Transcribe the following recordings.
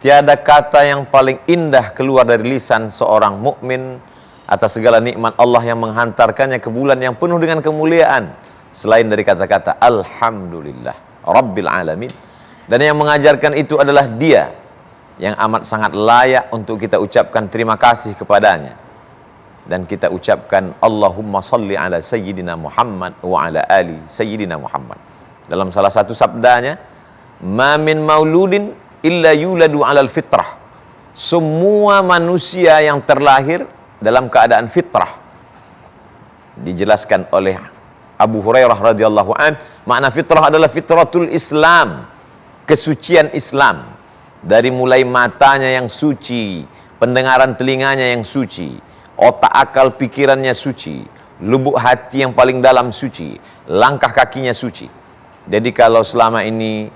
Tiada kata yang paling indah keluar dari lisan seorang mukmin atas segala nikmat Allah yang menghantarkannya ke bulan yang penuh dengan kemuliaan selain dari kata-kata Alhamdulillah Rabbil Alamin. Dan yang mengajarkan itu adalah Dia yang amat sangat layak untuk kita ucapkan terima kasih kepadanya. Dan kita ucapkan Allahumma salli ala Sayyidina Muhammad wa ala ali Sayyidina Muhammad. Dalam salah satu sabdanya, ma min mauludin illa yuladu alal fitrah. Semua manusia yang terlahir dalam keadaan fitrah. Dijelaskan oleh Abu Hurairah radhiyallahu an, makna fitrah adalah fitratul Islam, kesucian Islam. Dari mulai matanya yang suci, pendengaran telinganya yang suci, otak akal pikirannya suci, lubuk hati yang paling dalam suci, langkah kakinya suci. Jadi kalau selama ini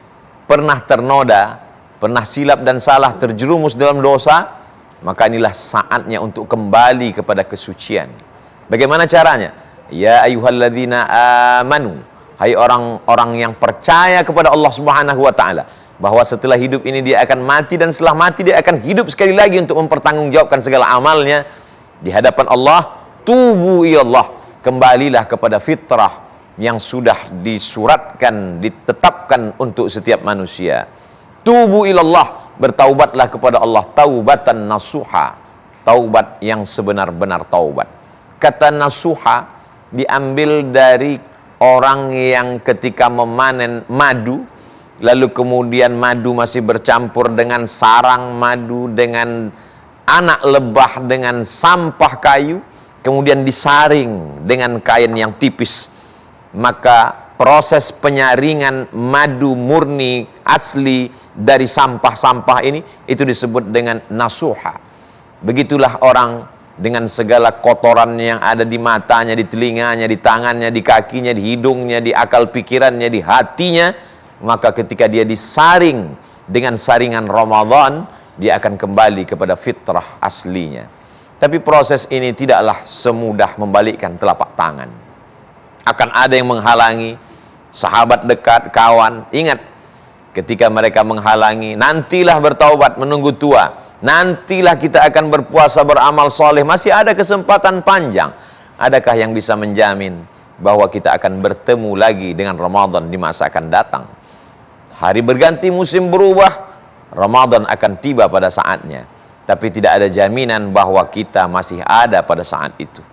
pernah ternoda, pernah silap dan salah, terjerumus dalam dosa, maka inilah saatnya untuk kembali kepada kesucian. Bagaimana caranya? Ya ayyuhalladzina amanu, hai orang-orang yang percaya kepada Allah Subhanahu wa taala, bahwa setelah hidup ini dia akan mati, dan setelah mati dia akan hidup sekali lagi untuk mempertanggungjawabkan segala amalnya di hadapan Allah. Tubu ilallah, kembalilah kepada fitrah yang sudah disuratkan, ditetapkan untuk setiap manusia. Tubu ilallah, bertaubatlah kepada Allah taubatan nasuha, taubat yang sebenar-benar taubat. Kata nasuha diambil dari orang yang ketika memanen madu, lalu kemudian madu masih bercampur dengan sarang madu, dengan anak lebah, dengan sampah kayu, kemudian disaring dengan kain yang tipis. Maka proses penyaringan madu murni asli dari sampah-sampah ini, itu disebut dengan nasuha. Begitulah orang dengan segala kotoran yang ada di matanya, di telinganya, di tangannya, di kakinya, di hidungnya, di akal pikirannya, di hatinya. Maka ketika dia disaring dengan saringan Ramadan, dia akan kembali kepada fitrah aslinya. Tapi proses ini tidaklah semudah membalikkan telapak tangan. Akan ada yang menghalangi, sahabat dekat, kawan. Ingat, ketika mereka menghalangi, nantilah bertaubat menunggu tua, nantilah kita akan berpuasa beramal soleh, masih ada kesempatan panjang. Adakah yang bisa menjamin bahwa kita akan bertemu lagi dengan Ramadan di masa akan datang? Hari berganti, musim berubah, Ramadan akan tiba pada saatnya. Tapi tidak ada jaminan bahwa kita masih ada pada saat itu.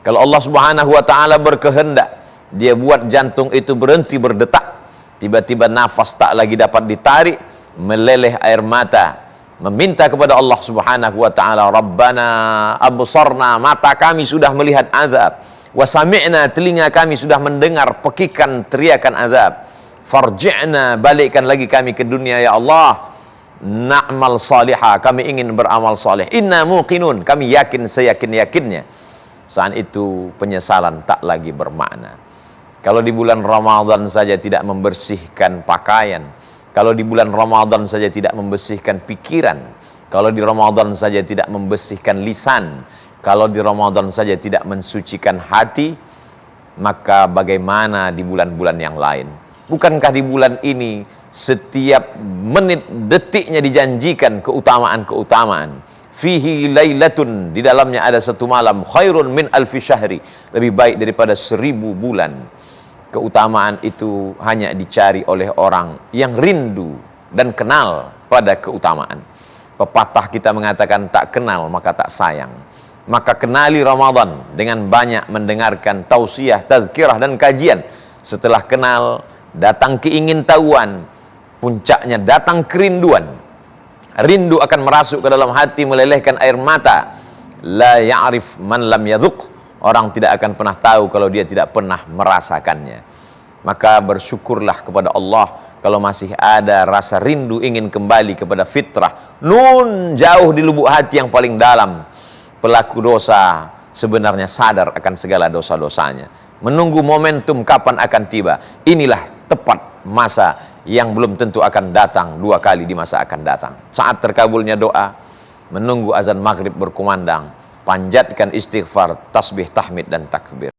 Kalau Allah Subhanahu wa taala berkehendak, dia buat jantung itu berhenti berdetak, tiba-tiba nafas tak lagi dapat ditarik, meleleh air mata, meminta kepada Allah Subhanahu wa taala, Rabbana absarna, mata kami sudah melihat azab, wa sami'na, telinga kami sudah mendengar pekikan teriakan azab, farji'na, balikkan lagi kami ke dunia ya Allah, na'mal salihah, kami ingin beramal saleh, inna muqinun, kami yakin seyakin-yakinnya. Saat itu penyesalan tak lagi bermakna. Kalau di bulan Ramadan saja tidak membersihkan pakaian, kalau di bulan Ramadan saja tidak membersihkan pikiran, kalau di Ramadan saja tidak membersihkan lisan, kalau di Ramadan saja tidak mensucikan hati, maka bagaimana di bulan-bulan yang lain? Bukankah di bulan ini setiap menit detiknya dijanjikan keutamaan-keutamaan? Fihi lailatun, di dalamnya ada satu malam, khairun min alfi syahri, lebih baik daripada 1000 bulan. Keutamaan itu hanya dicari oleh orang yang rindu dan kenal pada keutamaan. Pepatah kita mengatakan tak kenal maka tak sayang. Maka kenali Ramadan dengan banyak mendengarkan tausiah, tazkirah dan kajian. Setelah kenal, datang keingintahuan, puncaknya datang kerinduan. Rindu akan merasuk ke dalam hati, melelehkan air mata. La ya'rif man lam yadhuq, orang tidak akan pernah tahu kalau dia tidak pernah merasakannya. Maka bersyukurlah kepada Allah kalau masih ada rasa rindu ingin kembali kepada fitrah. Nun, jauh di lubuk hati yang paling dalam, pelaku dosa sebenarnya sadar akan segala dosa-dosanya, menunggu momentum kapan akan tiba. Inilah tepat masa yang belum tentu akan datang 2 kali di masa akan datang. Saat terkabulnya doa, menunggu azan maghrib berkumandang, panjatkan istighfar, tasbih, tahmid dan takbir.